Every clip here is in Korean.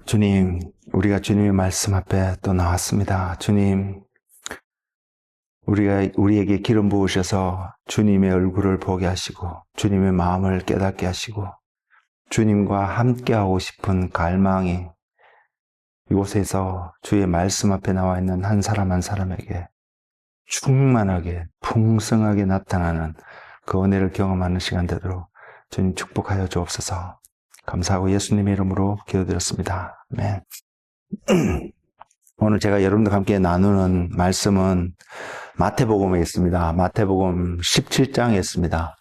주님, 우리가 주님의 말씀 앞에 또 나왔습니다. 주님, 우리에게 기름 부으셔서 주님의 얼굴을 보게 하시고, 주님의 마음을 깨닫게 하시고, 주님과 함께하고 싶은 갈망이 이곳에서 주의 말씀 앞에 나와 있는 한 사람 한 사람에게 충만하게, 풍성하게 나타나는 그 은혜를 경험하는 시간 되도록 주님 축복하여 주옵소서. 감사하고 예수님의 이름으로 기도드렸습니다. 아멘. 오늘 제가 여러분들과 함께 나누는 말씀은 마태복음에 있습니다. 마태복음 17장에 있습니다.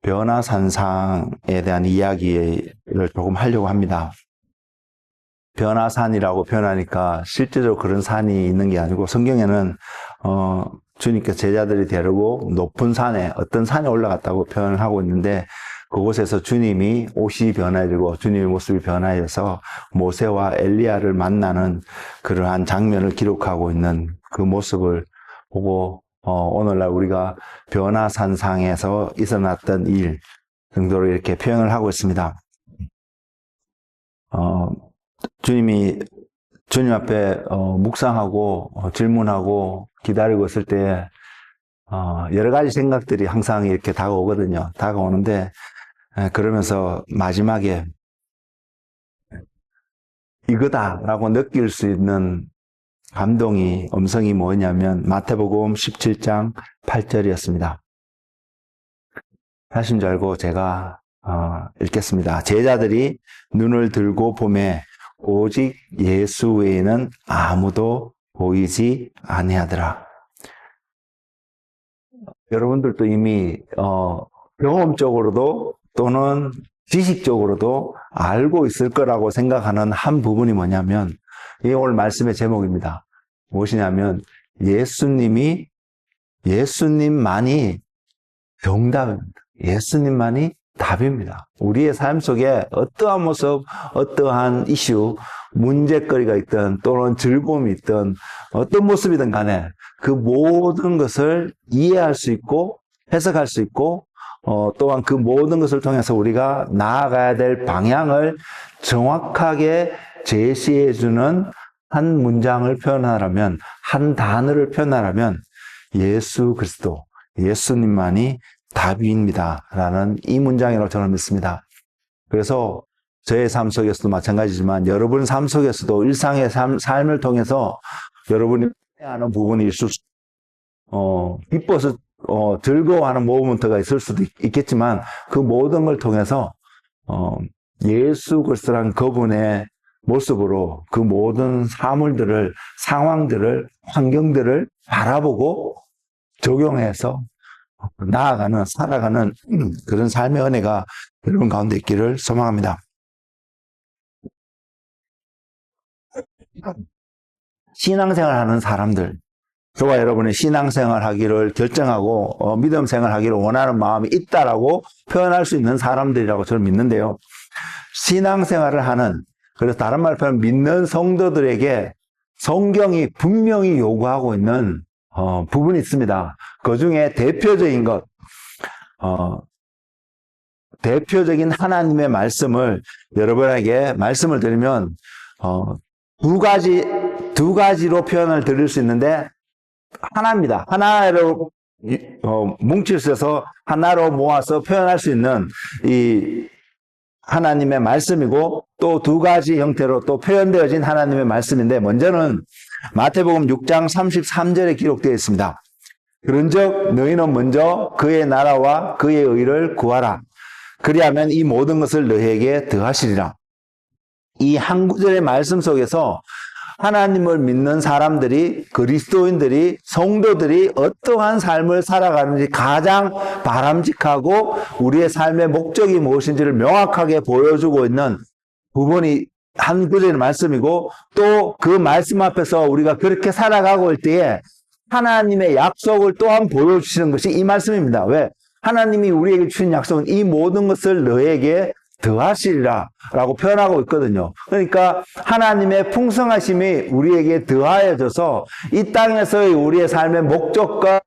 변화산상에 대한 이야기를 조금 하려고 합니다. 변화산이라고 표현하니까 실제로 그런 산이 있는 게 아니고 성경에는 주님께서 제자들이 데리고 높은 산에 어떤 산에 올라갔다고 표현을 하고 있는데 그곳에서 주님이 옷이 변화되고 주님의 모습이 변화해서 모세와 엘리야를 만나는 그러한 장면을 기록하고 있는 그 모습을 보고 오늘날 우리가 변화산상에서 있어났던 일 정도로 이렇게 표현을 하고 있습니다. 주님 앞에 묵상하고 질문하고 기다리고 있을 때 여러 가지 생각들이 항상 이렇게 다가오거든요. 다가오는데 그러면서 마지막에 이거다라고 느낄 수 있는 음성이 뭐냐면 마태복음 17장 8절이었습니다. 하신 줄 알고 제가 읽겠습니다. 제자들이 눈을 들고 보매 오직 예수 외에는 아무도 보이지 아니하더라. 여러분들도 이미 경험적으로도 또는 지식적으로도 알고 있을 거라고 생각하는 한 부분이 뭐냐면 이게 오늘 말씀의 제목입니다. 무엇이냐면 예수님만이 정답입니다. 예수님만이 답입니다. 우리의 삶 속에 어떠한 모습, 어떠한 이슈, 문제거리가 있든 또는 즐거움이 있든 어떤 모습이든 간에 그 모든 것을 이해할 수 있고 해석할 수 있고 또한 그 모든 것을 통해서 우리가 나아가야 될 방향을 정확하게 제시해주는 한 문장을 표현하라면, 한 단어를 표현하라면 예수 그리스도, 예수님만이 답입니다. 라는 이 문장이라고 저는 믿습니다. 그래서 저의 삶 속에서도 마찬가지지만 여러분 삶 속에서도 일상의 삶을 통해서 여러분이 하는 부분이 있을 수, 기뻐서 즐거워하는 모멘트가 있을 수도 있겠지만 그 모든 걸 통해서 예수 그리스도란 그분의 모습으로 그 모든 사물들을, 상황들을, 환경들을 바라보고 적용해서 나아가는, 살아가는 그런 삶의 은혜가 여러분 가운데 있기를 소망합니다. 신앙생활 하는 사람들, 저와 여러분이 신앙생활 하기를 결정하고 믿음 생활 하기를 원하는 마음이 있다라고 표현할 수 있는 사람들이라고 저는 믿는데요. 신앙생활을 하는, 그래서 다른 말로 표현하면 믿는 성도들에게 성경이 분명히 요구하고 있는 부분이 있습니다. 그 중에 대표적인 것, 대표적인 하나님의 말씀을 여러분에게 말씀을 드리면 두 가지로 표현을 드릴 수 있는데 하나입니다. 하나로 뭉칠 수 있어서 하나로 모아서 표현할 수 있는 이 하나님의 말씀이고 또 두 가지 형태로 또 표현되어진 하나님의 말씀인데 먼저는 마태복음 6장 33절에 기록되어 있습니다. 그런즉 너희는 먼저 그의 나라와 그의 의를 구하라. 그리하면 이 모든 것을 너희에게 더하시리라. 이 한 구절의 말씀 속에서 하나님을 믿는 사람들이, 그리스도인들이, 성도들이 어떠한 삶을 살아가는지 가장 바람직하고 우리의 삶의 목적이 무엇인지를 명확하게 보여주고 있는 부분이 한 구절의 말씀이고 또 그 말씀 앞에서 우리가 그렇게 살아가고 있을 때에 하나님의 약속을 또한 보여주시는 것이 이 말씀입니다. 왜? 하나님이 우리에게 주신 약속은 이 모든 것을 너에게 더하시리라 라고 표현하고 있거든요. 그러니까 하나님의 풍성하심이 우리에게 더하여져서 이 땅에서의 우리의 삶의 목적과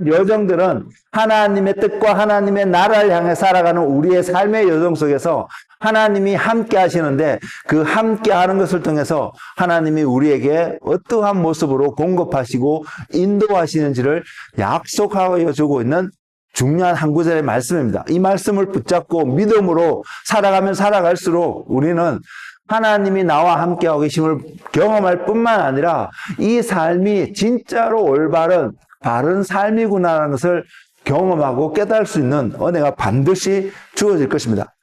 여정들은 하나님의 뜻과 하나님의 나라를 향해 살아가는 우리의 삶의 여정 속에서 하나님이 함께 하시는데 그 함께 하는 것을 통해서 하나님이 우리에게 어떠한 모습으로 공급하시고 인도하시는지를 약속하여 주고 있는 중요한 한 구절의 말씀입니다. 이 말씀을 붙잡고 믿음으로 살아가면 살아갈수록 우리는 하나님이 나와 함께하고 계심을 경험할 뿐만 아니라 이 삶이 진짜로 올바른 바른 삶이구나라는 것을 경험하고 깨달을 수 있는 은혜가 반드시 주어질 것입니다.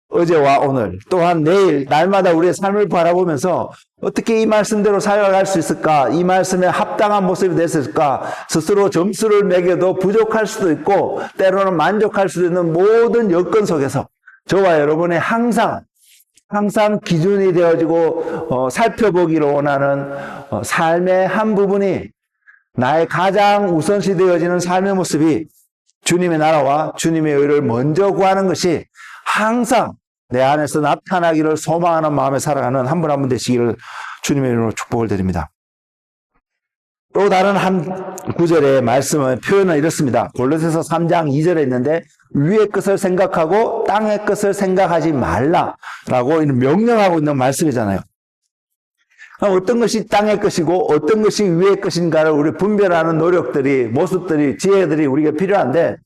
어제와 오늘 또한 내일 날마다 우리의 삶을 바라보면서 어떻게 이 말씀대로 살아갈 수 있을까? 이 말씀에 합당한 모습이 됐을까? 스스로 점수를 매겨도 부족할 수도 있고 때로는 만족할 수도 있는 모든 여건 속에서 저와 여러분의 항상 기준이 되어지고 살펴보기를 원하는 삶의 한 부분이 나의 가장 우선시 되어지는 삶의 모습이 주님의 나라와 주님의 의를 먼저 구하는 것이 항상 내 안에서 나타나기를 소망하는 마음에 살아가는 한 분 한 분 되시기를 주님의 이름으로 축복을 드립니다. 또 다른 한 구절의 말씀은 표현은 이렇습니다. 골로새서 3장 2절에 있는데 위의 것을 생각하고 땅의 것을 생각하지 말라라고 명령하고 있는 말씀이잖아요. 어떤 것이 땅의 것이고 어떤 것이 위의 것인가를 우리 분별하는 노력들이, 모습들이, 지혜들이 우리가 필요한데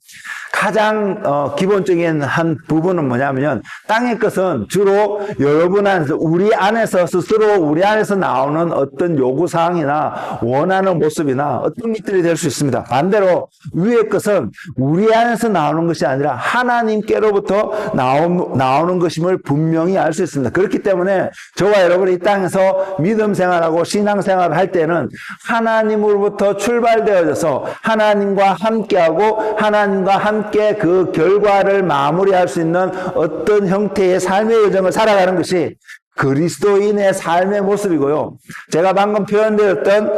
가장 기본적인 한 부분은 뭐냐면 땅의 것은 주로 여러분 안에서 우리 안에서 스스로 우리 안에서 나오는 어떤 요구사항이나 원하는 모습이나 어떤 것들이 될 수 있습니다. 반대로 위의 것은 우리 안에서 나오는 것이 아니라 하나님께로부터 나오는 것임을 분명히 알 수 있습니다. 그렇기 때문에 저와 여러분이 이 땅에서 믿음 생활하고 신앙 생활을 할 때는 하나님으로부터 출발되어져서 하나님과 함께하고 하나님과 함께 그 결과를 마무리할 수 있는 어떤 형태의 삶의 여정을 살아가는 것이 그리스도인의 삶의 모습이고요. 제가 방금 표현드렸던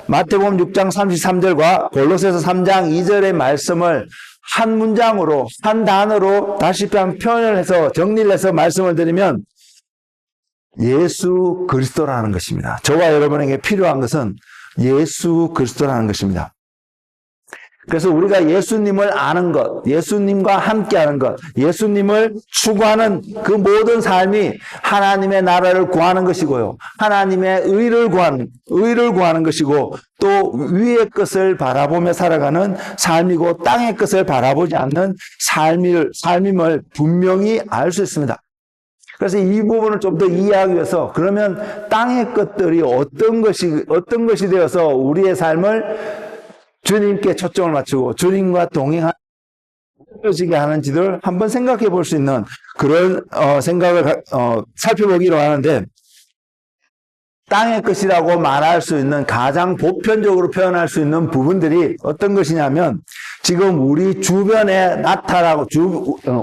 마태복음 6장 33절과 골로새서 3장 2절의 말씀을 한 문장으로, 한 단어로 다시 표현을 해서 정리를 해서 말씀을 드리면 예수 그리스도라는 것입니다. 저와 여러분에게 필요한 것은 예수 그리스도라는 것입니다. 그래서 우리가 예수님을 아는 것, 예수님과 함께하는 것, 예수님을 추구하는 그 모든 삶이 하나님의 나라를 구하는 것이고요. 하나님의 의를 구하는 것이고 또 위의 것을 바라보며 살아가는 삶이고 땅의 것을 바라보지 않는 삶임을 분명히 알 수 있습니다. 그래서 이 부분을 좀 더 이해하기 위해서 그러면 땅의 것들이 어떤 것이 되어서 우리의 삶을 주님께 초점을 맞추고 주님과 동행하게 하는지를 한번 생각해 볼 수 있는 그런 생각을 살펴보기로 하는데 땅의 것이라고 말할 수 있는 가장 보편적으로 표현할 수 있는 부분들이 어떤 것이냐면 지금 우리 주변에 나타나고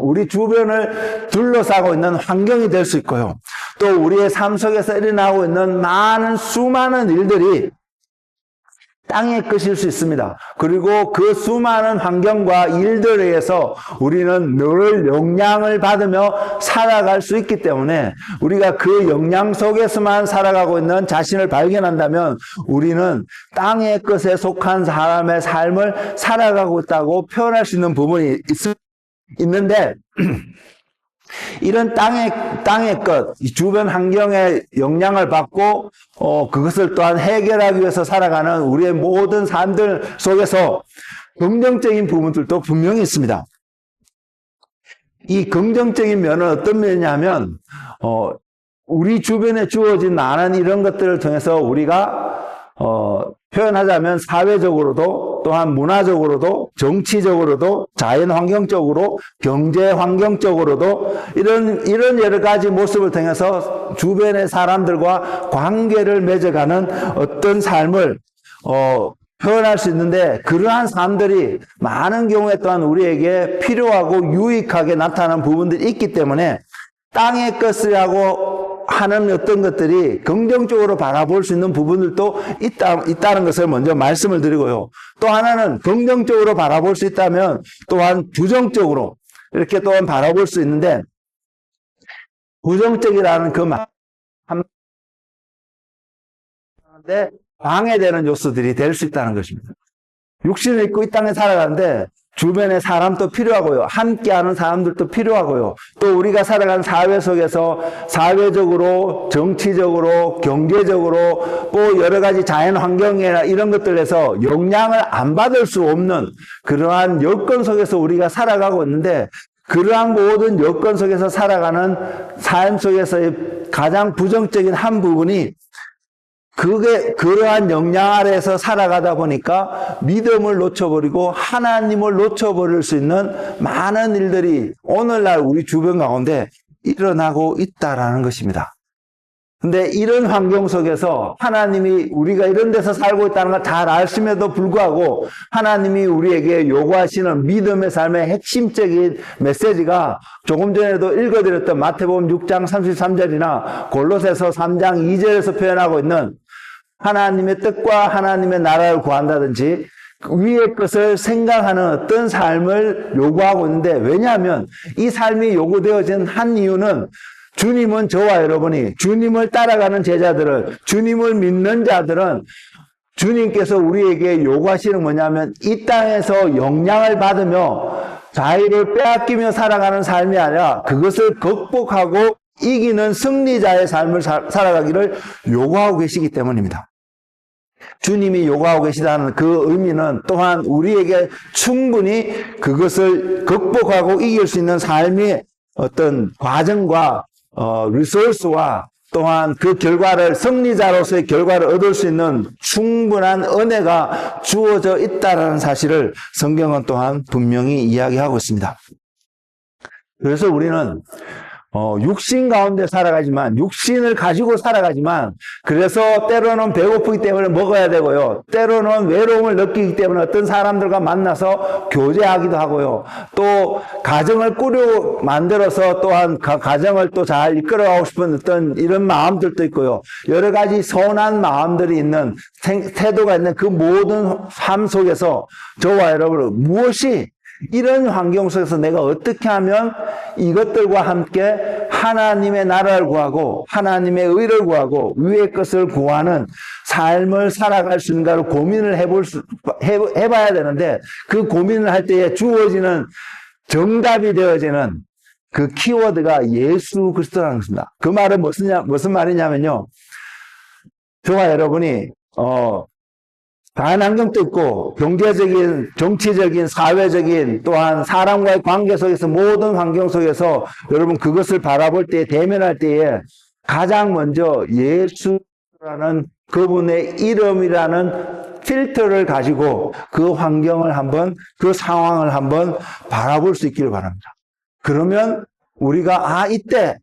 우리 주변을 둘러싸고 있는 환경이 될 수 있고요. 또 우리의 삶 속에서 일어나고 있는 수많은 일들이 땅의 것일 수 있습니다. 그리고 그 수많은 환경과 일들에 의해서 우리는 늘 영향을 받으며 살아갈 수 있기 때문에 우리가 그 영향 속에서만 살아가고 있는 자신을 발견한다면 우리는 땅의 것에 속한 사람의 삶을 살아가고 있다고 표현할 수 있는 부분이 있는데 이런 땅의 것, 주변 환경에 영향을 받고, 그것을 또한 해결하기 위해서 살아가는 우리의 모든 삶들 속에서 긍정적인 부분들도 분명히 있습니다. 이 긍정적인 면은 어떤 면이냐면, 우리 주변에 주어진 많은 이런 것들을 통해서 우리가, 표현하자면 사회적으로도 또한 문화적으로도 정치적으로도 자연환경적으로 경제환경적으로도 이런 여러 가지 모습을 통해서 주변의 사람들과 관계를 맺어가는 어떤 삶을 표현할 수 있는데 그러한 삶들이 많은 경우에 또한 우리에게 필요하고 유익하게 나타나는 부분들이 있기 때문에 땅의 것이라고 하는 어떤 것들이 긍정적으로 바라볼 수 있는 부분들도 있다는 것을 먼저 말씀을 드리고요. 또 하나는 긍정적으로 바라볼 수 있다면 또한 부정적으로 이렇게 또한 바라볼 수 있는데 부정적이라는 그 말 방해되는 요소들이 될 수 있다는 것입니다. 육신을 입고 이 땅에 살아가는데 주변에 사람도 필요하고요. 함께하는 사람들도 필요하고요. 또 우리가 살아가는 사회 속에서 사회적으로, 정치적으로, 경제적으로, 또 여러 가지 자연 환경이나 이런 것들에서 영향을 안 받을 수 없는 그러한 여건 속에서 우리가 살아가고 있는데, 그러한 모든 여건 속에서 살아가는 삶 속에서의 가장 부정적인 한 부분이 그러한 영향 아래에서 살아가다 보니까 믿음을 놓쳐버리고 하나님을 놓쳐버릴 수 있는 많은 일들이 오늘날 우리 주변 가운데 일어나고 있다라는 것입니다. 근데 이런 환경 속에서 하나님이 우리가 이런 데서 살고 있다는 걸 잘 아심에도 불구하고 하나님이 우리에게 요구하시는 믿음의 삶의 핵심적인 메시지가 조금 전에도 읽어드렸던 마태복음 6장 33절이나 골로새서 3장 2절에서 표현하고 있는 하나님의 뜻과 하나님의 나라를 구한다든지 위의 것을 생각하는 어떤 삶을 요구하고 있는데, 왜냐하면 이 삶이 요구되어진 한 이유는 주님은 저와 여러분이 주님을 따라가는 제자들을, 주님을 믿는 자들은 주님께서 우리에게 요구하시는 뭐냐면 이 땅에서 영향을 받으며 자유를 빼앗기며 살아가는 삶이 아니라 그것을 극복하고 이기는 승리자의 삶을 살아가기를 요구하고 계시기 때문입니다. 주님이 요구하고 계시다는 그 의미는 또한 우리에게 충분히 그것을 극복하고 이길 수 있는 삶의 어떤 과정과 리소스와 또한 그 결과를, 승리자로서의 결과를 얻을 수 있는 충분한 은혜가 주어져 있다는 사실을 성경은 또한 분명히 이야기하고 있습니다. 그래서 우리는 육신 가운데 살아가지만, 육신을 가지고 살아가지만, 그래서 때로는 배고프기 때문에 먹어야 되고요. 때로는 외로움을 느끼기 때문에 어떤 사람들과 만나서 교제하기도 하고요. 또 가정을 만들어서 또한 가정을 또 잘 이끌어가고 싶은 어떤 이런 마음들도 있고요. 여러 가지 선한 마음들이 있는, 태도가 있는 그 모든 삶 속에서 저와 여러분은 무엇이, 이런 환경 속에서 내가 어떻게 하면 이것들과 함께 하나님의 나라를 구하고 하나님의 의를 구하고 위의 것을 구하는 삶을 살아갈 수 있는가를 고민을 해봐야 되는데, 그 고민을 할 때에 주어지는 정답이 되어지는 그 키워드가 예수 그리스도라는 것입니다. 그 말은 무슨 말이냐면요, 저와 여러분이 다양한 환경도 있고 경제적인, 정치적인, 사회적인, 또한 사람과의 관계 속에서, 모든 환경 속에서 여러분 그것을 바라볼 때, 대면할 때에 가장 먼저 예수라는 그분의 이름이라는 필터를 가지고 그 환경을 한번, 그 상황을 한번 바라볼 수 있기를 바랍니다. 그러면 우리가 이때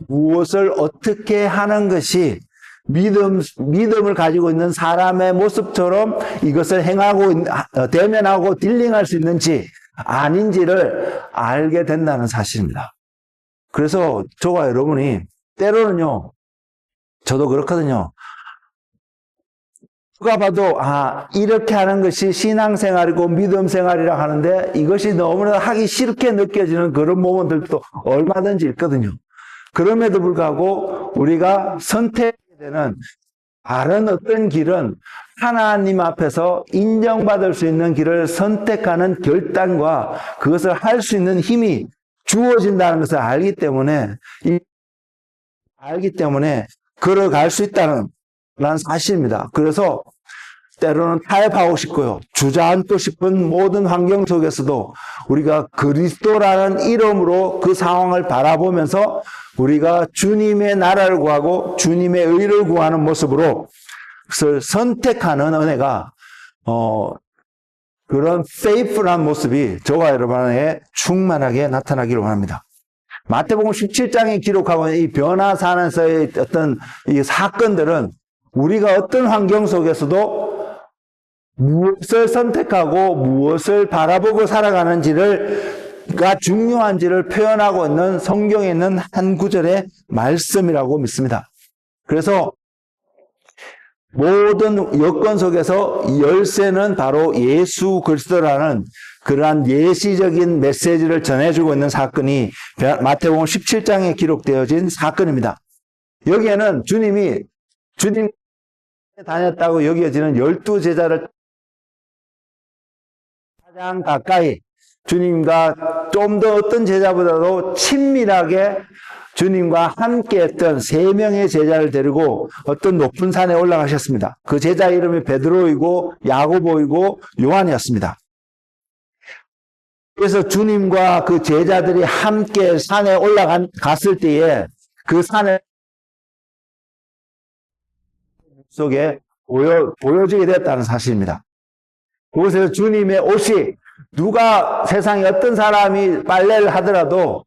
무엇을 어떻게 하는 것이 믿음을 가지고 있는 사람의 모습처럼 이것을 행하고, 대면하고 딜링할 수 있는지 아닌지를 알게 된다는 사실입니다. 그래서 저와 여러분이 때로는요, 저도 그렇거든요. 누가 봐도 이렇게 하는 것이 신앙생활이고 믿음생활이라 하는데 이것이 너무나 하기 싫게 느껴지는 그런 모먼들도 얼마든지 있거든요. 그럼에도 불구하고 우리가 선택 되는 다른 어떤 길은 하나님 앞에서 인정받을 수 있는 길을 선택하는 결단과 그것을 할 수 있는 힘이 주어진다는 것을 알기 때문에 걸어갈 수 있다는 사실입니다. 그래서 때로는 타협하고 싶고요, 주저앉고 싶은 모든 환경 속에서도 우리가 그리스도라는 이름으로 그 상황을 바라보면서 우리가 주님의 나라를 구하고 주님의 의를 구하는 모습으로 그것을 선택하는 은혜가 그런 faithful한 모습이 저와 여러분에게 충만하게 나타나기를 원합니다. 마태복음 17장에 기록하고 있는 이 변화산에서의 어떤 이 사건들은 우리가 어떤 환경 속에서도 무엇을 선택하고 무엇을 바라보고 살아가는지가 중요한지를 표현하고 있는 성경에 있는 한 구절의 말씀이라고 믿습니다. 그래서 모든 여건 속에서 열쇠는 바로 예수 그리스도라는 그러한 예시적인 메시지를 전해주고 있는 사건이 마태복음 17장에 기록되어진 사건입니다. 여기에는 주님 다녔다고 여겨지는 12제자를 가장 가까이 주님과 좀 더 어떤 제자보다도 친밀하게 주님과 함께 했던 3명의 제자를 데리고 어떤 높은 산에 올라가셨습니다. 그 제자 이름이 베드로이고 야고보이고 요한이었습니다. 그래서 주님과 그 제자들이 함께 산에 올라갔을 때에 그 산에 속에 보여지게 되었다는 사실입니다. 그곳에서 주님의 옷이 누가 세상에 어떤 사람이 빨래를 하더라도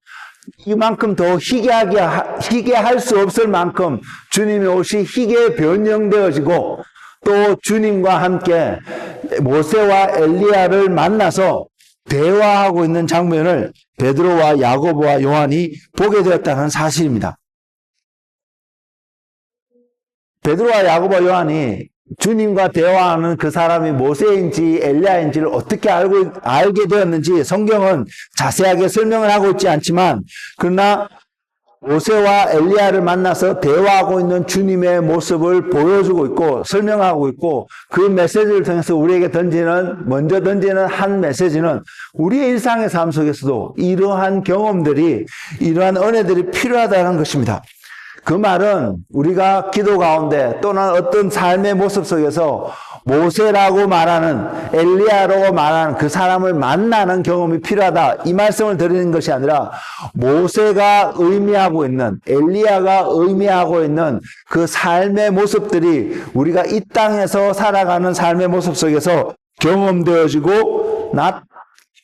이만큼 더 희게 할 수 없을 만큼 주님의 옷이 희게 변형되어지고 또 주님과 함께 모세와 엘리야를 만나서 대화하고 있는 장면을 베드로와 야고보와 요한이 보게 되었다는 사실입니다. 베드로와 야고보와 요한이 주님과 대화하는 그 사람이 모세인지 엘리야인지를 어떻게 알게 되었는지 성경은 자세하게 설명을 하고 있지 않지만, 그러나 모세와 엘리야를 만나서 대화하고 있는 주님의 모습을 보여주고 있고 설명하고 있고, 그 메시지를 통해서 우리에게 먼저 던지는 한 메시지는 우리의 일상의 삶 속에서도 이러한 경험들이, 이러한 은혜들이 필요하다는 것입니다. 그 말은 우리가 기도 가운데 또는 어떤 삶의 모습 속에서 모세라고 말하는, 엘리야라고 말하는 그 사람을 만나는 경험이 필요하다, 이 말씀을 드리는 것이 아니라 모세가 의미하고 있는, 엘리야가 의미하고 있는 그 삶의 모습들이 우리가 이 땅에서 살아가는 삶의 모습 속에서 경험되어지고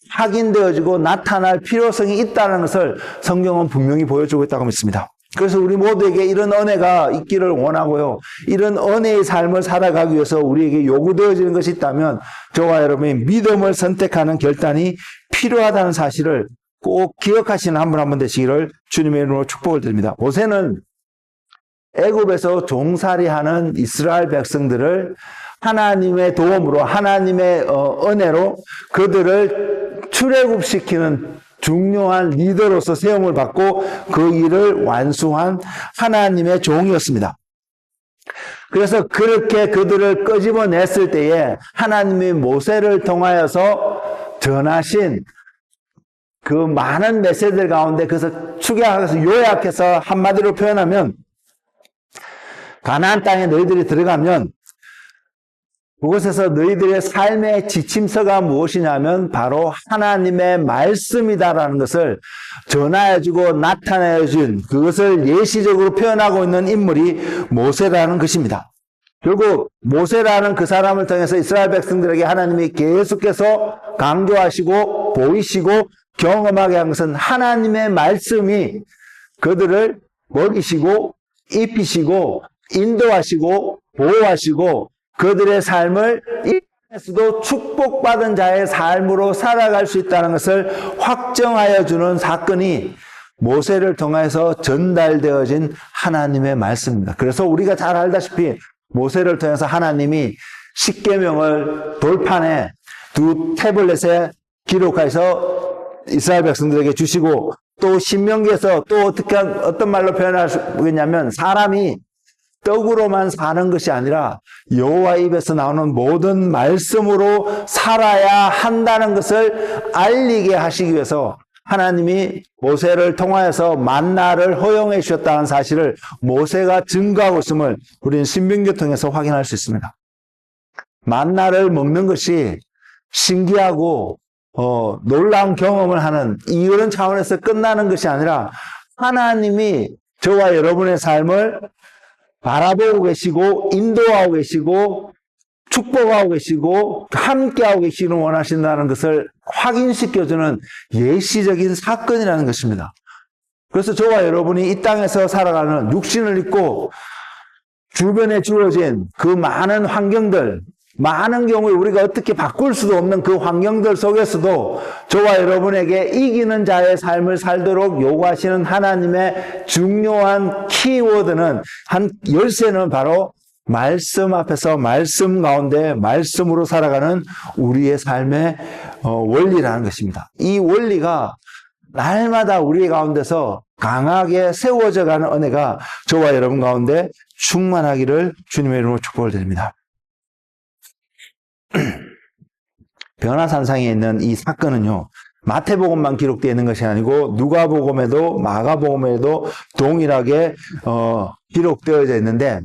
확인되어지고 나타날 필요성이 있다는 것을 성경은 분명히 보여주고 있다고 믿습니다. 그래서 우리 모두에게 이런 은혜가 있기를 원하고요. 이런 은혜의 삶을 살아가기 위해서 우리에게 요구되어지는 것이 있다면 저와 여러분이 믿음을 선택하는 결단이 필요하다는 사실을 꼭 기억하시는 한 분 한 분 되시기를 주님의 이름으로 축복을 드립니다. 모세는 애굽에서 종살이하는 이스라엘 백성들을 하나님의 도움으로, 하나님의 은혜로 그들을 출애굽시키는 중요한 리더로서 세움을 받고 그 일을 완수한 하나님의 종이었습니다. 그래서 그렇게 그들을 끄집어냈을 때에 하나님이 모세를 통하여서 전하신 그 많은 메시지들 가운데 그래서 축약해서 요약해서 한마디로 표현하면, 가나안 땅에 너희들이 들어가면 그곳에서 너희들의 삶의 지침서가 무엇이냐면 바로 하나님의 말씀이다라는 것을 전하여주고 나타내준, 그것을 예시적으로 표현하고 있는 인물이 모세라는 것입니다. 결국 모세라는 그 사람을 통해서 이스라엘 백성들에게 하나님이 계속해서 강조하시고 보이시고 경험하게 한 것은 하나님의 말씀이 그들을 먹이시고 입히시고 인도하시고 보호하시고 그들의 삶을 이 땅에서도 축복받은 자의 삶으로 살아갈 수 있다는 것을 확정하여 주는 사건이 모세를 통해서 전달되어진 하나님의 말씀입니다. 그래서 우리가 잘 알다시피 모세를 통해서 하나님이 십계명을 돌판에 2 태블릿에 기록해서 이스라엘 백성들에게 주시고, 또 신명기에서 또 어떤 말로 표현할 수 있냐면, 사람이 떡으로만 사는 것이 아니라 여호와 입에서 나오는 모든 말씀으로 살아야 한다는 것을 알리게 하시기 위해서 하나님이 모세를 통하여서 만나를 허용해 주셨다는 사실을 모세가 증거하고 있음을 우리는 신명기 통해서 확인할 수 있습니다. 만나를 먹는 것이 신기하고 놀라운 경험을 하는 이런 차원에서 끝나는 것이 아니라 하나님이 저와 여러분의 삶을 바라보고 계시고 인도하고 계시고 축복하고 계시고 함께하고 계시기를 원하신다는 것을 확인시켜주는 예시적인 사건이라는 것입니다. 그래서 저와 여러분이 이 땅에서 살아가는 육신을 입고 주변에 주어진 그 많은 환경들, 많은 경우에 우리가 어떻게 바꿀 수도 없는 그 환경들 속에서도 저와 여러분에게 이기는 자의 삶을 살도록 요구하시는 하나님의 중요한 키워드는, 한 열쇠는 바로 말씀 앞에서 말씀 가운데 말씀으로 살아가는 우리의 삶의 원리라는 것입니다. 이 원리가 날마다 우리 가운데서 강하게 세워져 가는 은혜가 저와 여러분 가운데 충만하기를 주님의 이름으로 축복을 드립니다. 변화산상에 있는 이 사건은요, 마태복음만 기록되어 있는 것이 아니고 누가복음에도 마가복음에도 동일하게 기록되어져 있는데,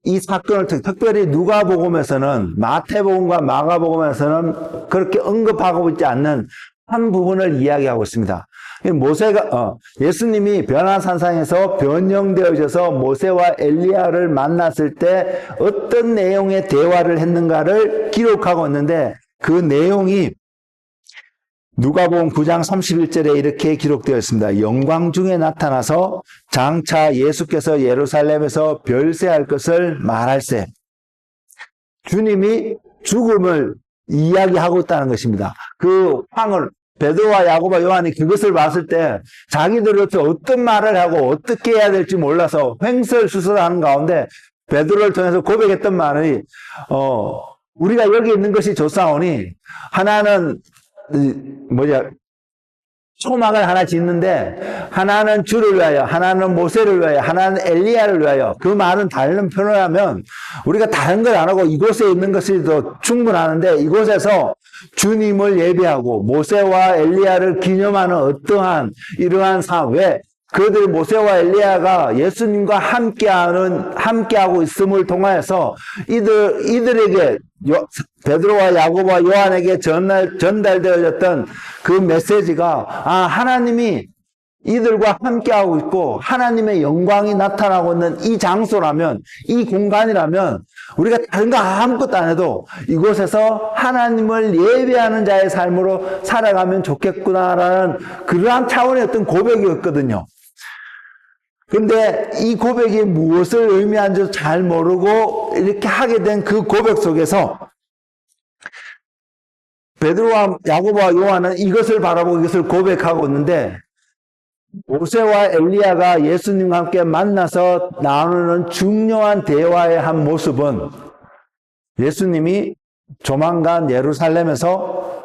이 사건을 특별히 누가복음에서는 마태복음과 마가복음에서는 그렇게 언급하고 있지 않는 한 부분을 이야기하고 있습니다. 모세가 예수님이 변화산상에서 변형되어져서 모세와 엘리야를 만났을 때 어떤 내용의 대화를 했는가를 기록하고 있는데, 그 내용이 누가복음 9장 31절에 이렇게 기록되어 있습니다. 영광 중에 나타나서 장차 예수께서 예루살렘에서 별세할 것을 말할세. 주님이 죽음을 이야기하고 있다는 것입니다. 그 황을 베드로와 야고보와 요한이 그것을 봤을 때 자기들로서 어떤 말을 하고 어떻게 해야 될지 몰라서 횡설수설하는 가운데 베드로를 통해서 고백했던 말이 우리가 여기 있는 것이 좋사오니 하나는 초막을 하나 짓는데 하나는 주를 위하여, 하나는 모세를 위하여, 하나는 엘리야를 위하여. 그 말은 다른 표현을 하면 우리가 다른 걸 안 하고 이곳에 있는 것이 더 충분하는데, 이곳에서 주님을 예배하고 모세와 엘리야를 기념하는 어떠한 이러한 삶, 왜 그들 모세와 엘리야가 예수님과 함께하고 있음을 통하여서 이들에게 베드로와 야고보와 요한에게 전달되어졌던 그 메시지가, 하나님이 이들과 함께하고 있고 하나님의 영광이 나타나고 있는 이 장소라면, 이 공간이라면 우리가 다른 거 아무것도 안 해도 이곳에서 하나님을 예배하는 자의 삶으로 살아가면 좋겠구나라는 그러한 차원의 어떤 고백이었거든요. 근데 이 고백이 무엇을 의미하는지 잘 모르고 이렇게 하게 된 그 고백 속에서 베드로와 야고보와 요한은 이것을 바라보고 이것을 고백하고 있는데, 모세와 엘리야가 예수님과 함께 만나서 나누는 중요한 대화의 한 모습은 예수님이 조만간 예루살렘에서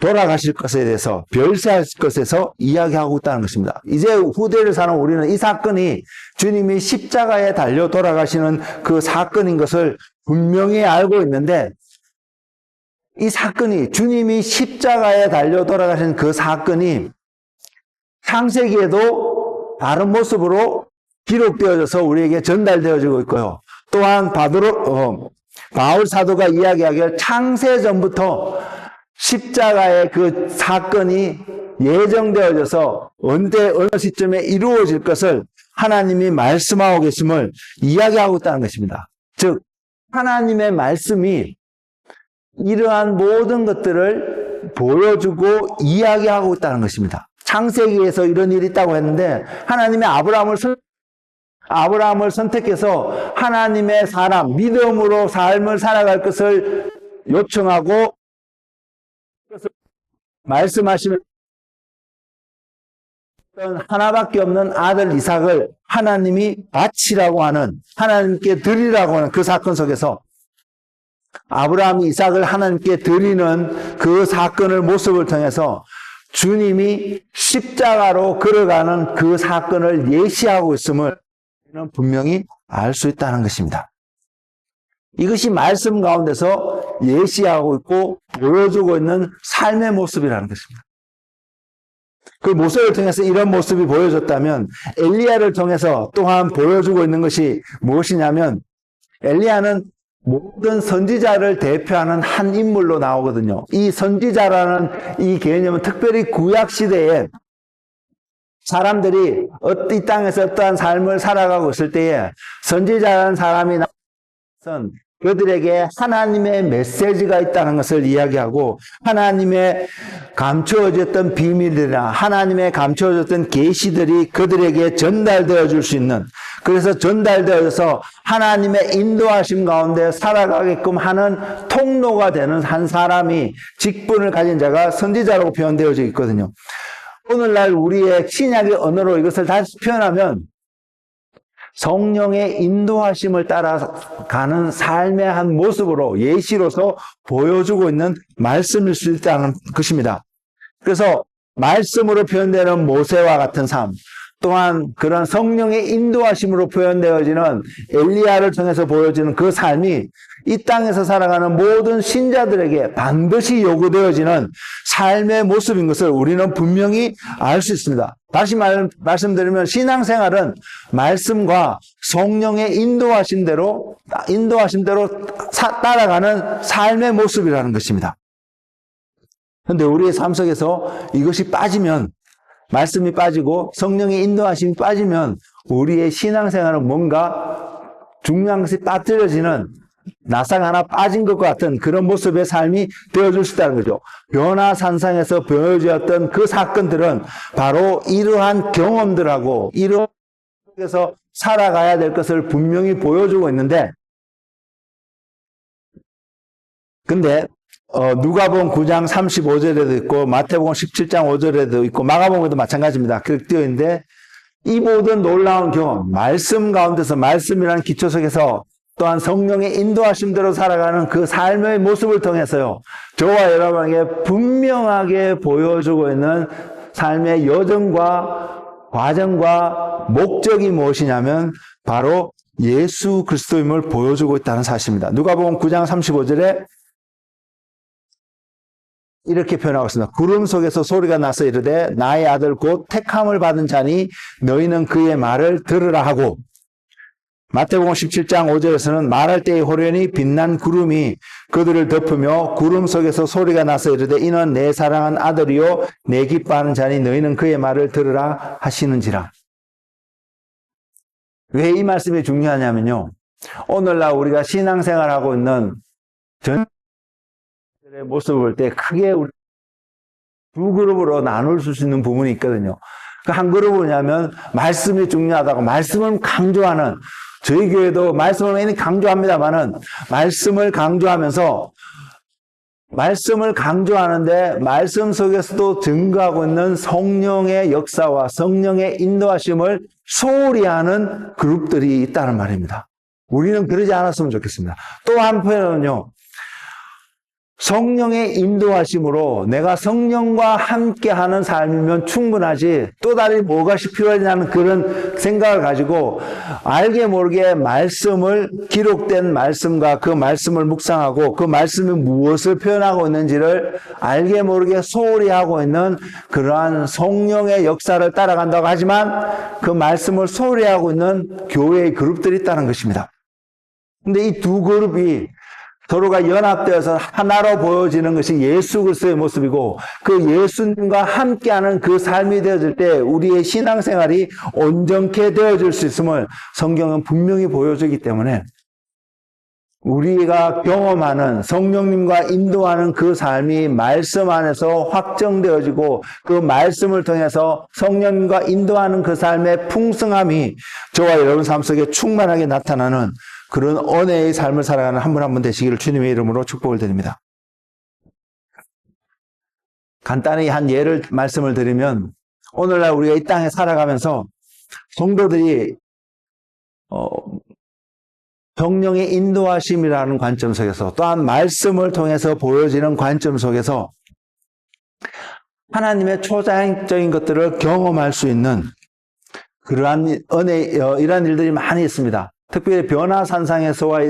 돌아가실 것에 대해서, 별세할 것에서 이야기하고 있다는 것입니다. 이제 후대를 사는 우리는 이 사건이 주님이 십자가에 달려 돌아가시는 그 사건인 것을 분명히 알고 있는데, 이 사건이, 주님이 십자가에 달려 돌아가신 그 사건이 창세기에도 다른 모습으로 기록되어져서 우리에게 전달되어지고 있고요. 또한 바울 사도가 이야기하기를 창세전부터 십자가의 그 사건이 예정되어져서 어느 시점에 이루어질 것을 하나님이 말씀하고 계심을 이야기하고 있다는 것입니다. 즉, 하나님의 말씀이 이러한 모든 것들을 보여주고 이야기하고 있다는 것입니다. 창세기에서 이런 일이 있다고 했는데, 하나님이 아브라함을 선택해서 하나님의 사람, 믿음으로 삶을 살아갈 것을 요청하고 말씀하시면 하나밖에 없는 아들 이삭을 하나님이 바치라고 하는, 하나님께 드리라고 하는 그 사건 속에서 아브라함이 이삭을 하나님께 드리는 그 사건을 모습을 통해서 주님이 십자가로 걸어가는 그 사건을 예시하고 있음을 분명히 알 수 있다는 것입니다. 이것이 말씀 가운데서 예시하고 있고 보여주고 있는 삶의 모습이라는 것입니다. 그 모세를 통해서 이런 모습이 보여졌다면, 엘리야를 통해서 또한 보여주고 있는 것이 무엇이냐면, 엘리야는 모든 선지자를 대표하는 한 인물로 나오거든요. 이 선지자라는 이 개념은 특별히 구약시대에 사람들이 이 땅에서 어떠한 삶을 살아가고 있을 때에 선지자라는 사람이 나와서 그들에게 하나님의 메시지가 있다는 것을 이야기하고, 하나님의 감추어졌던 비밀이나 하나님의 감추어졌던 계시들이 그들에게 전달되어 줄 수 있는, 그래서 전달되어서 하나님의 인도하심 가운데 살아가게끔 하는 통로가 되는 한 사람이, 직분을 가진 자가 선지자라고 표현되어져 있거든요. 오늘날 우리의 신약의 언어로 이것을 다시 표현하면 성령의 인도하심을 따라가는 삶의 한 모습으로, 예시로서 보여주고 있는 말씀일 수 있다는 것입니다. 그래서 말씀으로 표현되는 모세와 같은 삶, 또한 그런 성령의 인도하심으로 표현되어지는 엘리야를 통해서 보여지는 그 삶이 이 땅에서 살아가는 모든 신자들에게 반드시 요구되어지는 삶의 모습인 것을 우리는 분명히 알 수 있습니다. 다시 말씀드리면 신앙생활은 말씀과 성령의 인도하심대로 따라가는 삶의 모습이라는 것입니다. 그런데 우리의 삶 속에서 이것이 빠지면, 말씀이 빠지고 성령의 인도하심이 빠지면 우리의 신앙생활은 뭔가 중요한 것이 빠뜨려지는, 나상 하나 빠진 것 같은 그런 모습의 삶이 되어줄 수 있다는 거죠. 변화산상에서 보여주었던 그 사건들은 바로 이러한 경험들하고 이러한 속에서 살아가야 될 것을 분명히 보여주고 있는데, 근데 누가복음 9장 35절에도 있고 마태복음 17장 5절에도 있고 마가복음에도 마찬가지입니다. 그렇게 되어 있는데, 이 모든 놀라운 경험, 말씀 가운데서, 말씀이라는 기초 속에서 또한 성령의 인도하심대로 살아가는 그 삶의 모습을 통해서요, 저와 여러분에게 분명하게 보여주고 있는 삶의 여정과 과정과 목적이 무엇이냐면 바로 예수 그리스도임을 보여주고 있다는 사실입니다. 누가복음 9장 35절에 이렇게 표현하고 있습니다. 구름 속에서 소리가 나서 이르되 나의 아들 곧 택함을 받은 자니 너희는 그의 말을 들으라 하고, 마태복음 17장 5절에서는 말할 때의 호련히 빛난 구름이 그들을 덮으며 구름 속에서 소리가 나서 이르되 이는 내 사랑한 아들이요 내 기뻐하는 자니 너희는 그의 말을 들으라 하시는지라. 왜 이 말씀이 중요하냐면요, 오늘날 우리가 신앙생활하고 있는 전의 모습을 볼 때 크게 두 그룹으로 나눌 수 있는 부분이 있거든요. 그 한 그룹은 뭐냐면 말씀이 중요하다고 말씀을 강조하는, 저희 교회도 말씀을 많이 강조합니다만은 말씀을 강조하면서 말씀을 강조하는데 말씀 속에서도 증거하고 있는 성령의 역사와 성령의 인도하심을 소홀히 하는 그룹들이 있다는 말입니다. 우리는 그러지 않았으면 좋겠습니다. 또 한편으로는요, 성령의 인도하심으로 내가 성령과 함께하는 삶이면 충분하지 또 다른 뭐가 필요하냐는 그런 생각을 가지고 알게 모르게 말씀을, 기록된 말씀과 그 말씀을 묵상하고 그 말씀이 무엇을 표현하고 있는지를 알게 모르게 소홀히 하고 있는 그러한 성령의 역사를 따라간다고 하지만 그 말씀을 소홀히 하고 있는 교회의 그룹들이 있다는 것입니다. 근데 이 두 그룹이 서로가 연합되어서 하나로 보여지는 것이 예수 그리스도의 모습이고, 그 예수님과 함께하는 그 삶이 되어질 때 우리의 신앙생활이 온전케 되어질 수 있음을 성경은 분명히 보여주기 때문에 우리가 경험하는 성령님과 인도하는 그 삶이 말씀 안에서 확정되어지고 그 말씀을 통해서 성령님과 인도하는 그 삶의 풍성함이 저와 여러분 삶 속에 충만하게 나타나는 그런 은혜의 삶을 살아가는 한 분 한 분 되시기를 주님의 이름으로 축복을 드립니다. 간단히 한 예를 말씀을 드리면, 오늘날 우리가 이 땅에 살아가면서 성도들이 성령의 인도하심이라는 관점 속에서, 또한 말씀을 통해서 보여지는 관점 속에서 하나님의 초자연적인 것들을 경험할 수 있는 그러한 은혜, 이러한 일들이 많이 있습니다. 특별히 변화산상에서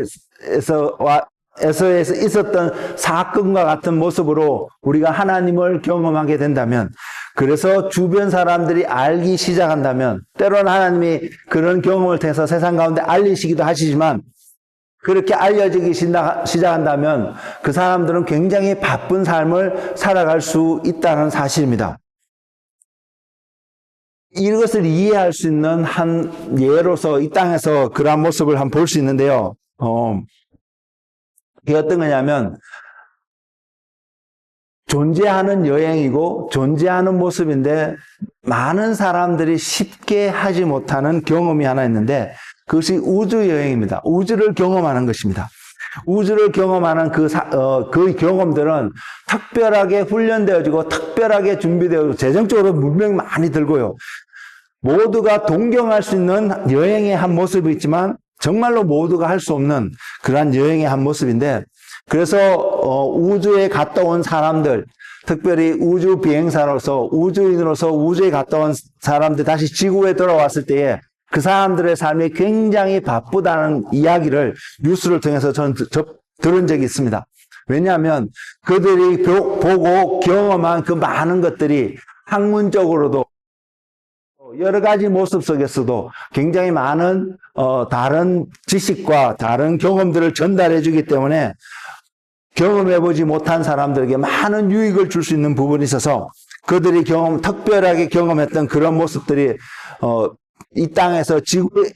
있었던 사건과 같은 모습으로 우리가 하나님을 경험하게 된다면, 그래서 주변 사람들이 알기 시작한다면, 때로는 하나님이 그런 경험을 통해서 세상 가운데 알리시기도 하시지만, 그렇게 알려지기 시작한다면 그 사람들은 굉장히 바쁜 삶을 살아갈 수 있다는 사실입니다. 이것을 이해할 수 있는 한 예로서 이 땅에서 그러한 모습을 한번 볼 수 있는데요. 이게 어떤 거냐면, 존재하는 여행이고 존재하는 모습인데 많은 사람들이 쉽게 하지 못하는 경험이 하나 있는데, 그것이 우주 여행입니다. 우주를 경험하는 것입니다. 우주를 경험하는 그 경험들은 특별하게 훈련되어지고 특별하게 준비되어지고 재정적으로 문명이 많이 들고요. 모두가 동경할 수 있는 여행의 한 모습이 있지만 정말로 모두가 할 수 없는 그러한 여행의 한 모습인데, 그래서 우주에 갔다 온 사람들, 특별히 우주 비행사로서 우주인으로서 우주에 갔다 온 사람들 다시 지구에 돌아왔을 때에 그 사람들의 삶이 굉장히 바쁘다는 이야기를 뉴스를 통해서 저는 들은 적이 있습니다. 왜냐하면 그들이 보고 경험한 그 많은 것들이 학문적으로도 여러 가지 모습 속에서도 굉장히 많은 다른 지식과 다른 경험들을 전달해 주기 때문에 경험해보지 못한 사람들에게 많은 유익을 줄 수 있는 부분이 있어서 그들이 특별하게 경험했던 그런 모습들이 이 땅에서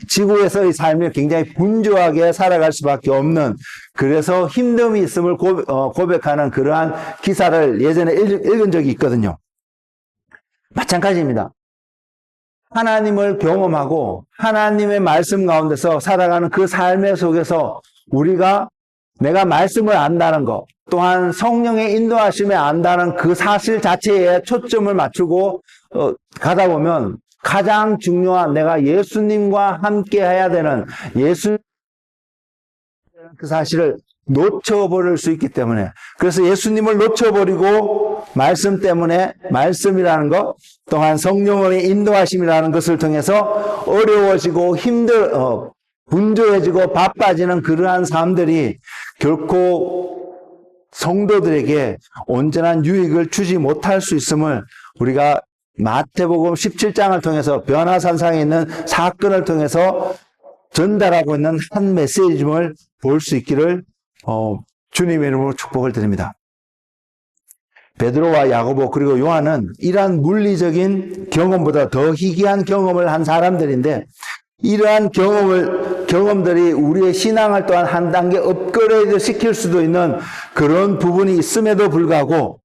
지구에서의 삶을 굉장히 분주하게 살아갈 수밖에 없는, 그래서 힘듦이 있음을 고백하는 그러한 기사를 예전에 읽은 적이 있거든요. 마찬가지입니다. 하나님을 경험하고 하나님의 말씀 가운데서 살아가는 그 삶의 속에서 내가 말씀을 안다는 것, 또한 성령의 인도하심에 안다는 그 사실 자체에 초점을 맞추고 가다 보면 가장 중요한 내가 예수님과 함께 해야 되는 그 사실을 놓쳐버릴 수 있기 때문에, 그래서 예수님을 놓쳐버리고 말씀 때문에 말씀이라는 것, 또한 성령의 인도하심이라는 것을 통해서 어려워지고 분주해지고 바빠지는 그러한 삶들이 결코 성도들에게 온전한 유익을 주지 못할 수 있음을 우리가 마태복음 17장을 통해서 변화산상에 있는 사건을 통해서 전달하고 있는 한 메시지임을 볼 수 있기를 주님의 이름으로 축복을 드립니다. 베드로와 야고보 그리고 요한은 이러한 물리적인 경험보다 더 희귀한 경험을 한 사람들인데, 이러한 경험들이 우리의 신앙을 또한 한 단계 업그레이드 시킬 수도 있는 그런 부분이 있음에도 불구하고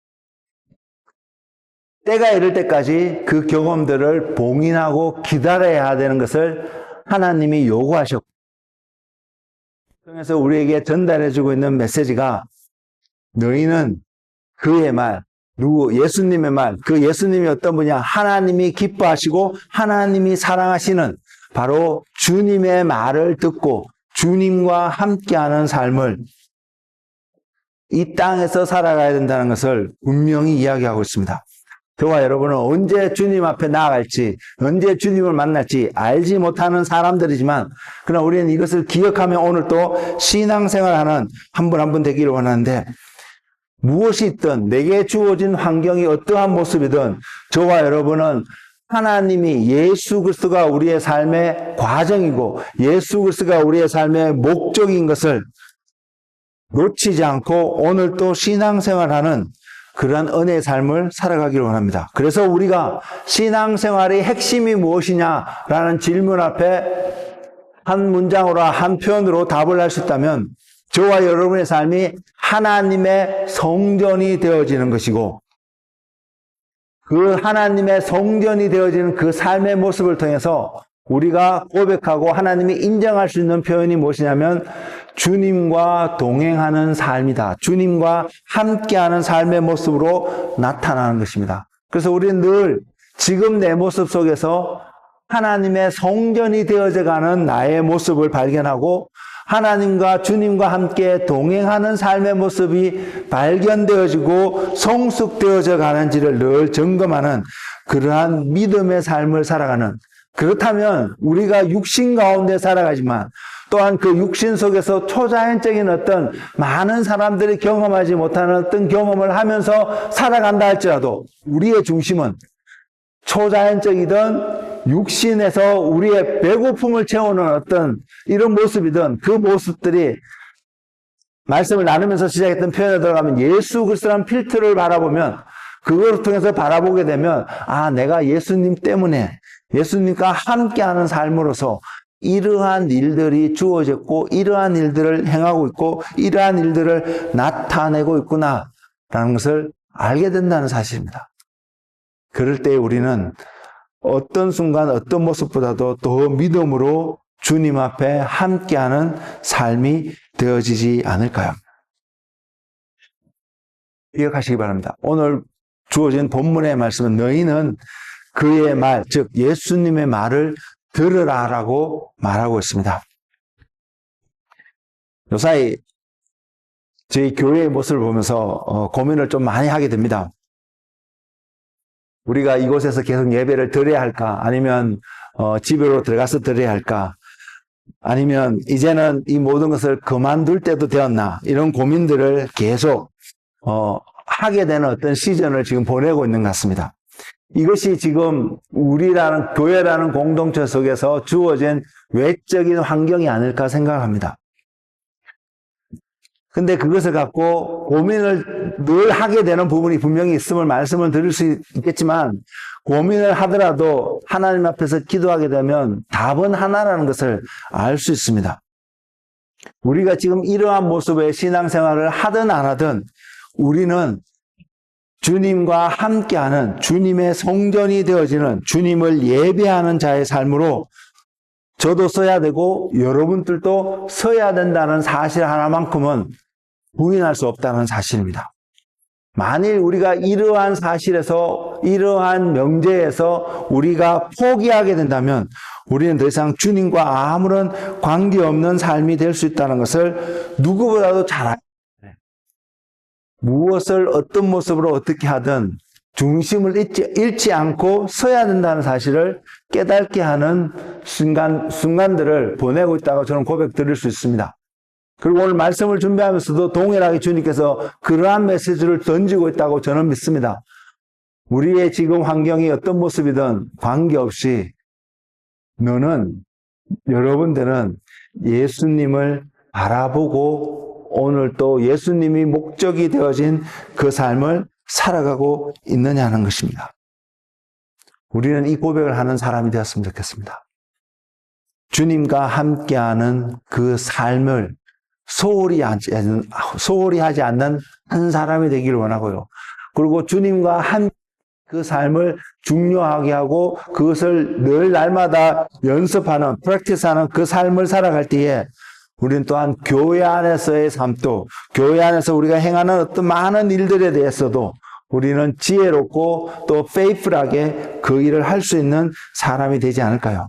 때가 이를 때까지 그 경험들을 봉인하고 기다려야 되는 것을 하나님이 요구하셨고, 그래서 우리에게 전달해주고 있는 메시지가 너희는 그의 말, 예수님의 말, 그 예수님이 어떤 분이냐, 하나님이 기뻐하시고 하나님이 사랑하시는 바로 주님의 말을 듣고 주님과 함께하는 삶을 이 땅에서 살아가야 된다는 것을 분명히 이야기하고 있습니다. 저와 여러분은 언제 주님 앞에 나아갈지, 언제 주님을 만날지 알지 못하는 사람들이지만, 그러나 우리는 이것을 기억하며 오늘 또 신앙생활하는 한 분 한 분 되기를 원하는데, 무엇이 있든 내게 주어진 환경이 어떠한 모습이든 저와 여러분은 하나님이 예수 그리스도가 우리의 삶의 과정이고 예수 그리스도가 우리의 삶의 목적인 것을 놓치지 않고 오늘 또 신앙생활하는 그러한 은혜의 삶을 살아가기를 원합니다. 그래서 우리가 신앙생활의 핵심이 무엇이냐라는 질문 앞에 한 문장으로 한 표현으로 답을 할 수 있다면 저와 여러분의 삶이 하나님의 성전이 되어지는 것이고, 그 하나님의 성전이 되어지는 그 삶의 모습을 통해서 우리가 고백하고 하나님이 인정할 수 있는 표현이 무엇이냐면 주님과 동행하는 삶이다. 주님과 함께하는 삶의 모습으로 나타나는 것입니다. 그래서 우리는 늘 지금 내 모습 속에서 하나님의 성전이 되어져가는 나의 모습을 발견하고 하나님과 주님과 함께 동행하는 삶의 모습이 발견되어지고 성숙되어져 가는지를 늘 점검하는 그러한 믿음의 삶을 살아가는, 그렇다면 우리가 육신 가운데 살아가지만 또한 그 육신 속에서 초자연적인 어떤 많은 사람들이 경험하지 못하는 어떤 경험을 하면서 살아간다 할지라도 우리의 중심은 초자연적이든 육신에서 우리의 배고픔을 채우는 어떤 이런 모습이든 그 모습들이 말씀을 나누면서 시작했던 표현에 들어가면 예수 그리스도라는 필터를 바라보면, 그걸 통해서 바라보게 되면 내가 예수님 때문에 예수님과 함께하는 삶으로서 이러한 일들이 주어졌고 이러한 일들을 행하고 있고 이러한 일들을 나타내고 있구나라는 것을 알게 된다는 사실입니다. 그럴 때 우리는 어떤 순간 어떤 모습보다도 더 믿음으로 주님 앞에 함께하는 삶이 되어지지 않을까요? 기억하시기 바랍니다. 오늘 주어진 본문의 말씀은 너희는 그의 말, 즉 예수님의 말을 들으라라고 말하고 있습니다. 요사이 저희 교회의 모습을 보면서 고민을 좀 많이 하게 됩니다. 우리가 이곳에서 계속 예배를 드려야 할까? 아니면 집으로 들어가서 드려야 할까? 아니면 이제는 이 모든 것을 그만둘 때도 되었나? 이런 고민들을 계속 하게 되는 어떤 시즌을 지금 보내고 있는 것 같습니다. 이것이 지금 우리라는 교회라는 공동체 속에서 주어진 외적인 환경이 아닐까 생각합니다. 근데 그것을 갖고 고민을 늘 하게 되는 부분이 분명히 있음을 말씀을 드릴 수 있겠지만, 고민을 하더라도 하나님 앞에서 기도하게 되면 답은 하나라는 것을 알 수 있습니다. 우리가 지금 이러한 모습의 신앙생활을 하든 안 하든 우리는 주님과 함께하는, 주님의 성전이 되어지는, 주님을 예배하는 자의 삶으로 저도 써야 되고 여러분들도 서야 된다는 사실 하나만큼은 부인할 수 없다는 사실입니다. 만일 우리가 이러한 사실에서, 이러한 명제에서 우리가 포기하게 된다면 우리는 더 이상 주님과 아무런 관계없는 삶이 될 수 있다는 것을 누구보다도 잘 알아요. 무엇을 어떤 모습으로 어떻게 하든 중심을 잃지 않고 서야 된다는 사실을 깨닫게 하는 순간들을 보내고 있다고 저는 고백 드릴 수 있습니다. 그리고 오늘 말씀을 준비하면서도 동일하게 주님께서 그러한 메시지를 던지고 있다고 저는 믿습니다. 우리의 지금 환경이 어떤 모습이든 관계없이 여러분들은 예수님을 바라보고 오늘 또 예수님이 목적이 되어진 그 삶을 살아가고 있느냐는 것입니다. 우리는 이 고백을 하는 사람이 되었으면 좋겠습니다. 주님과 함께하는 그 삶을 소홀히 하지 않는 한 사람이 되기를 원하고요. 그리고 주님과 그 삶을 중요하게 하고 그것을 늘 날마다 연습하는, 프랙티스하는 그 삶을 살아갈 때에 우리는 또한 교회 안에서의 삶도, 교회 안에서 우리가 행하는 어떤 많은 일들에 대해서도 우리는 지혜롭고 또 페이플하게 그 일을 할 수 있는 사람이 되지 않을까요?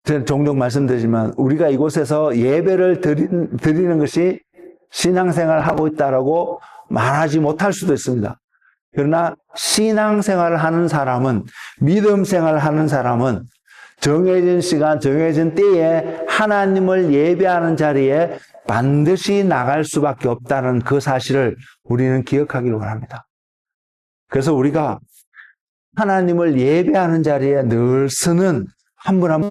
저는 종종 말씀드리지만 우리가 이곳에서 예배를 드리는 것이 신앙생활을 하고 있다라고 말하지 못할 수도 있습니다. 그러나 신앙생활을 하는 사람은, 믿음 생활을 하는 사람은 정해진 시간, 정해진 때에 하나님을 예배하는 자리에 반드시 나갈 수밖에 없다는 그 사실을 우리는 기억하기를 원합니다. 그래서 우리가 하나님을 예배하는 자리에 늘 서는 한 분 한 분,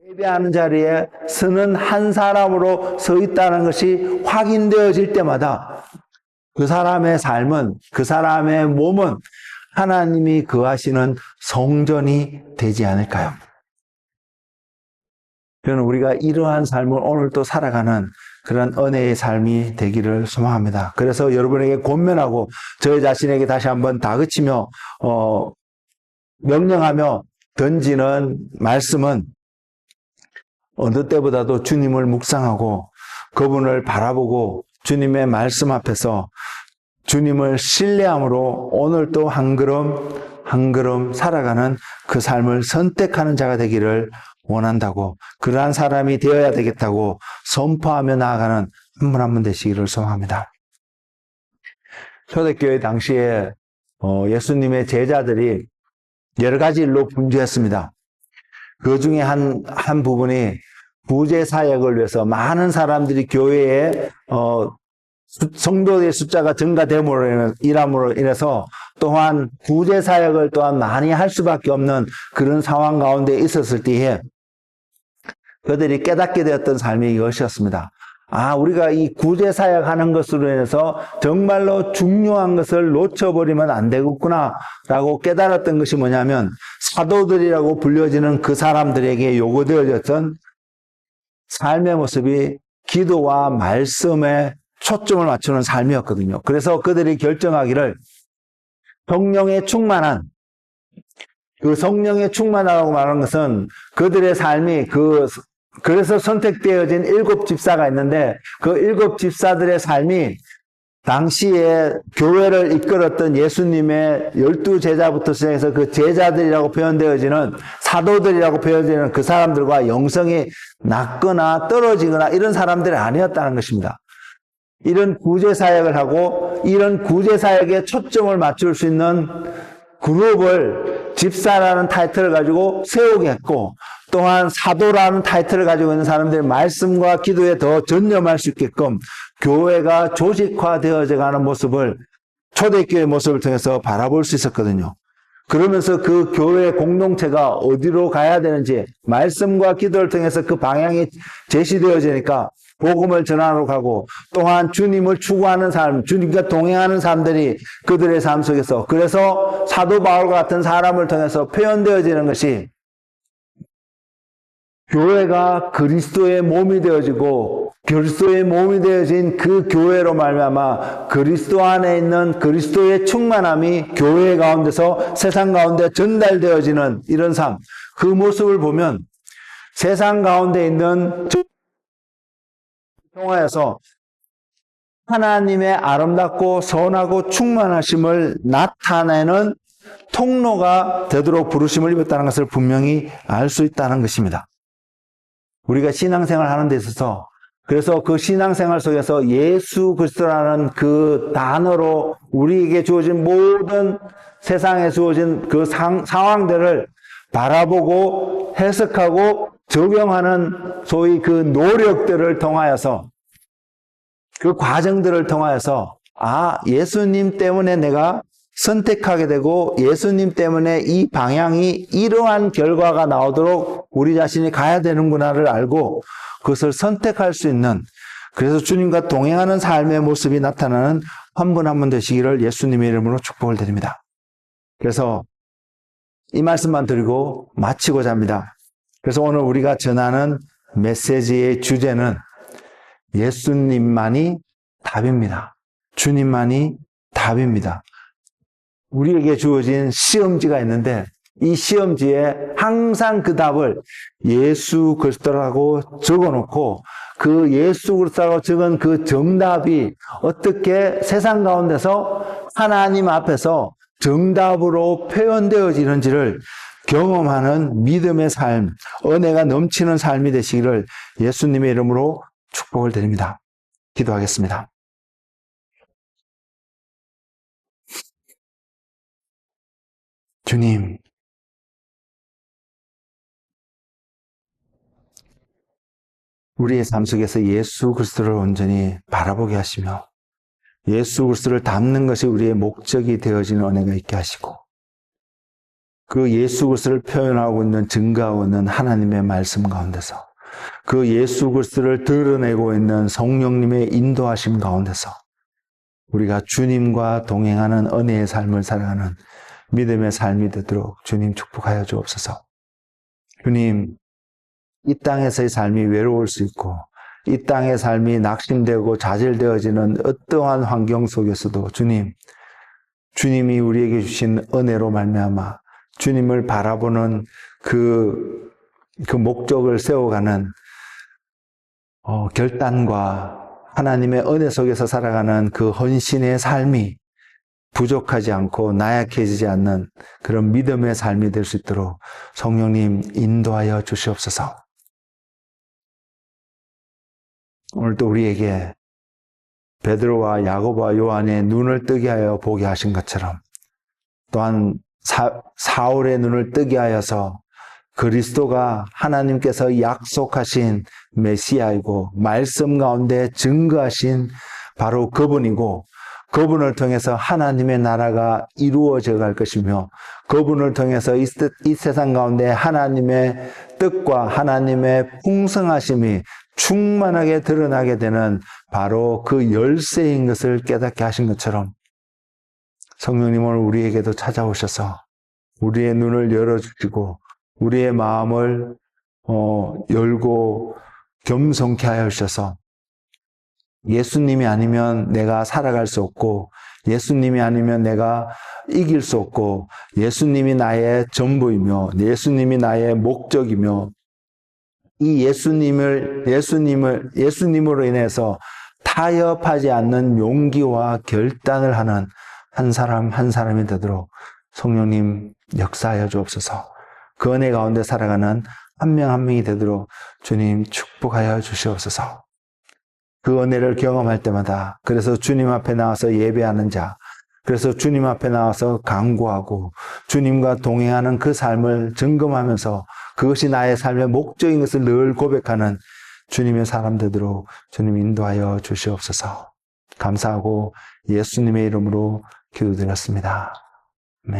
예배하는 자리에 서는 한 사람으로 서 있다는 것이 확인되어질 때마다 그 사람의 삶은, 그 사람의 몸은 하나님이 거하시는 성전이 되지 않을까요? 저는 우리가 이러한 삶을 오늘 또 살아가는 그런 은혜의 삶이 되기를 소망합니다. 그래서 여러분에게 권면하고 저희 자신에게 다시 한번 다그치며 명령하며 던지는 말씀은 어느 때보다도 주님을 묵상하고 그분을 바라보고 주님의 말씀 앞에서 주님을 신뢰함으로 오늘도 한 걸음 한 걸음 살아가는 그 삶을 선택하는 자가 되기를 원한다고, 그러한 사람이 되어야 되겠다고 선포하며 나아가는 한 분 한 분 되시기를 소망합니다. 초대교회 당시에 예수님의 제자들이 여러 가지 일로 분주했습니다. 그 중에 한 부분이 구제 사역을 위해서 많은 사람들이 교회에 성도의 숫자가 증가됨으로 인해서 또한 구제 사역을 또한 많이 할 수밖에 없는 그런 상황 가운데 있었을 때에 그들이 깨닫게 되었던 삶이 이것이었습니다. 우리가 이 구제 사역하는 것으로 인해서 정말로 중요한 것을 놓쳐버리면 안 되겠구나 라고 깨달았던 것이 뭐냐면, 사도들이라고 불려지는 그 사람들에게 요구되어졌던 삶의 모습이 기도와 말씀에 초점을 맞추는 삶이었거든요. 그래서 그들이 결정하기를 성령에 충만한, 그 성령에 충만하다고 말하는 것은 그들의 삶이 그래서 선택되어진 7 집사가 있는데 그 7 집사들의 삶이 당시에 교회를 이끌었던 예수님의 12제자부터 시작해서 그 제자들이라고 표현되어지는 사도들이라고 표현되는 그 사람들과 영성이 낮거나 떨어지거나 이런 사람들이 아니었다는 것입니다. 이런 구제사역을 하고 이런 구제사역에 초점을 맞출 수 있는 그룹을 집사라는 타이틀을 가지고 세우게 했고, 또한 사도라는 타이틀을 가지고 있는 사람들이 말씀과 기도에 더 전념할 수 있게끔 교회가 조직화되어져 가는 모습을, 초대교회 모습을 통해서 바라볼 수 있었거든요. 그러면서 그 교회 공동체가 어디로 가야 되는지 말씀과 기도를 통해서 그 방향이 제시되어지니까 복음을 전하러 가고, 또한 주님을 추구하는 사람, 주님과 동행하는 사람들이 그들의 삶 속에서, 그래서 사도 바울과 같은 사람을 통해서 표현되어지는 것이 교회가 그리스도의 몸이 되어지고, 그리스도의 몸이 되어진 그 교회로 말미암아 그리스도 안에 있는 그리스도의 충만함이 교회 가운데서 세상 가운데 전달되어지는 이런 삶, 그 모습을 보면 세상 가운데 있는 통하여서 하나님의 아름답고 선하고 충만하심을 나타내는 통로가 되도록 부르심을 입었다는 것을 분명히 알 수 있다는 것입니다. 우리가 신앙생활 하는 데 있어서, 그래서 그 신앙생활 속에서 예수 그리스도라는 그 단어로 우리에게 주어진 모든 세상에 주어진 그 상황들을 바라보고 해석하고 적용하는 소위 그 노력들을 통하여서, 그 과정들을 통하여서, 아, 예수님 때문에 내가 선택하게 되고 예수님 때문에 이 방향이 이러한 결과가 나오도록 우리 자신이 가야 되는구나를 알고 그것을 선택할 수 있는, 그래서 주님과 동행하는 삶의 모습이 나타나는 한 분 한 분 되시기를 예수님의 이름으로 축복을 드립니다. 그래서 이 말씀만 드리고 마치고자 합니다. 그래서 오늘 우리가 전하는 메시지의 주제는 예수님만이 답입니다. 주님만이 답입니다. 우리에게 주어진 시험지가 있는데 이 시험지에 항상 그 답을 예수 그리스도라고 적어놓고, 그 예수 그리스도라고 적은 그 정답이 어떻게 세상 가운데서 하나님 앞에서 정답으로 표현되어지는지를 경험하는 믿음의 삶, 은혜가 넘치는 삶이 되시기를 예수님의 이름으로 축복을 드립니다. 기도하겠습니다. 주님, 우리의 삶 속에서 예수 그리스도를 온전히 바라보게 하시며 예수 그리스도를 닮는 것이 우리의 목적이 되어지는 은혜가 있게 하시고, 그 예수 그리스도를 표현하고 있는, 증거하고 있는 하나님의 말씀 가운데서, 그 예수 그리스도를 드러내고 있는 성령님의 인도하심 가운데서 우리가 주님과 동행하는 은혜의 삶을 살아가는 믿음의 삶이 되도록 주님 축복하여 주옵소서. 주님, 이 땅에서의 삶이 외로울 수 있고 이 땅의 삶이 낙심되고 좌절되어지는 어떠한 환경 속에서도 주님이 우리에게 주신 은혜로 말미암아 주님을 바라보는 그 목적을 세워가는 결단과 하나님의 은혜 속에서 살아가는 그 헌신의 삶이 부족하지 않고 나약해지지 않는 그런 믿음의 삶이 될 수 있도록 성령님 인도하여 주시옵소서. 오늘도 우리에게 베드로와 야고보와 요한의 눈을 뜨게 하여 보게 하신 것처럼, 또한 사울의 눈을 뜨게 하여서 그리스도가 하나님께서 약속하신 메시아이고 말씀 가운데 증거하신 바로 그분이고, 그분을 통해서 하나님의 나라가 이루어져 갈 것이며, 그분을 통해서 이 세상 가운데 하나님의 뜻과 하나님의 풍성하심이 충만하게 드러나게 되는 바로 그 열쇠인 것을 깨닫게 하신 것처럼, 성령님 오늘 우리에게도 찾아오셔서 우리의 눈을 열어주시고 우리의 마음을 열고 겸손케 하여 주셔서, 예수님이 아니면 내가 살아갈 수 없고, 예수님이 아니면 내가 이길 수 없고, 예수님이 나의 전부이며 예수님이 나의 목적이며, 이 예수님으로 인해서 타협하지 않는 용기와 결단을 하는 한 사람 한 사람이 되도록 성령님 역사하여 주옵소서. 그 은혜 가운데 살아가는 한 명 한 명이 되도록 주님 축복하여 주시옵소서. 그 은혜를 경험할 때마다, 그래서 주님 앞에 나와서 예배하는 자, 그래서 주님 앞에 나와서 간구하고 주님과 동행하는 그 삶을 점검하면서 그것이 나의 삶의 목적인 것을 늘 고백하는 주님의 사람 되도록 주님 인도하여 주시옵소서. 감사하고 예수님의 이름으로 기도드렸습니다.